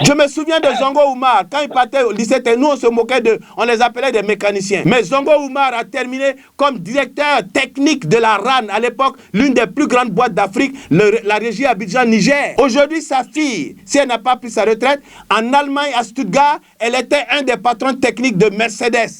Je me souviens de Zongo Oumar. Quand il partait au lycée, nous on se moquait d'eux. On les appelait des mécaniciens. Mais Zongo Oumar a terminé comme directeur technique de la RAN. À l'époque, l'une des plus grandes boîtes d'Afrique, la régie Abidjan, Niger. Aujourd'hui, sa fille, si elle n'a pas pris sa retraite, en Allemagne, à Stuttgart, elle était un des patrons techniques de Mercedes.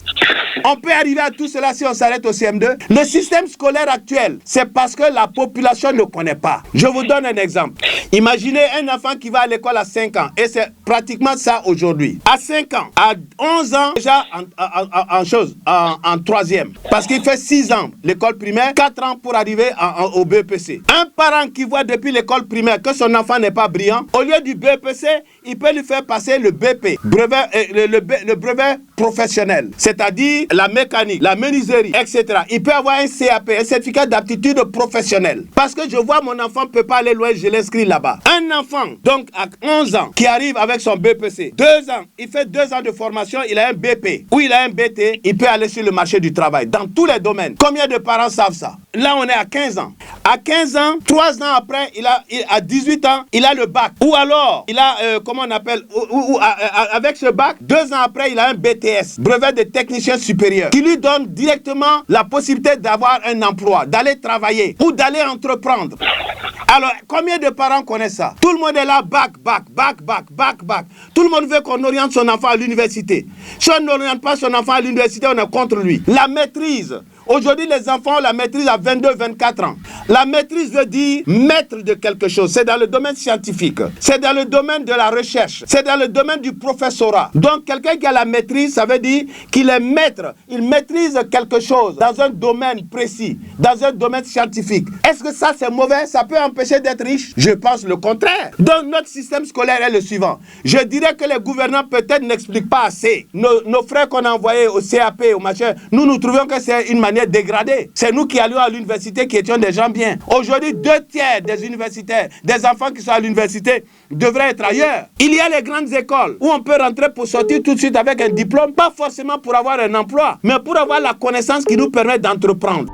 On peut arriver à tout cela si on s'arrête au CM2. Le système scolaire actuel, c'est parce que la population ne connaît pas. Je vous donne un exemple. Imaginez un enfant qui va à l'école à 5 ans. Et c'est pratiquement ça aujourd'hui. À 5 ans, à 11 ans, déjà en troisième. Parce qu'il fait 6 ans l'école primaire, 4 ans pour arriver au BEPC. Un parent qui voit depuis l'école primaire que son enfant n'est pas brillant, au lieu du BEPC, il peut lui faire passer le BP, le brevet professionnel. C'est-à-dire la mécanique, la menuiserie, etc. Il peut avoir un CAP, un certificat d'aptitude professionnelle. Parce que je vois mon enfant ne peut pas aller loin, je l'inscris là-bas. Un enfant, donc à 11 ans, qui arrive avec son BPC, 2 ans, il fait 2 ans de formation, il a un BP ou il a un BT, il peut aller sur le marché du travail, dans tous les domaines. Combien de parents savent ça? Là, on est à 15 ans. À 15 ans, 3 ans après, à 18 ans, il a le bac. Ou alors, il a, comment on appelle, avec ce bac, 2 ans après, il a un BTS, brevet de technicien supérieur, qui lui donne directement la possibilité d'avoir un emploi, d'aller travailler ou d'aller entreprendre. Alors, combien de parents connaissent ça? Tout le monde est là, bac. Tout le monde veut qu'on oriente son enfant à l'université. Si on n'oriente pas son enfant à l'université, on est contre lui. La maîtrise. Aujourd'hui, les enfants ont la maîtrise à 22-24 ans. La maîtrise veut dire maître de quelque chose. C'est dans le domaine scientifique. C'est dans le domaine de la recherche. C'est dans le domaine du professorat. Donc, quelqu'un qui a la maîtrise, ça veut dire qu'il est maître. Il maîtrise quelque chose dans un domaine précis, dans un domaine scientifique. Est-ce que ça, c'est mauvais? Ça peut empêcher d'être riche? Je pense le contraire. Donc, notre système scolaire est le suivant. Je dirais que les gouvernants peut-être n'expliquent pas assez. Nos frères qu'on a envoyés au CAP, au machin, nous trouvions que c'est une manière dégradée. C'est nous qui allions à l'université qui étions des gens bien. Aujourd'hui, 2/3 des universitaires, des enfants qui sont à l'université, devraient être ailleurs. Il y a les grandes écoles où on peut rentrer pour sortir tout de suite avec un diplôme, pas forcément pour avoir un emploi, mais pour avoir la connaissance qui nous permet d'entreprendre.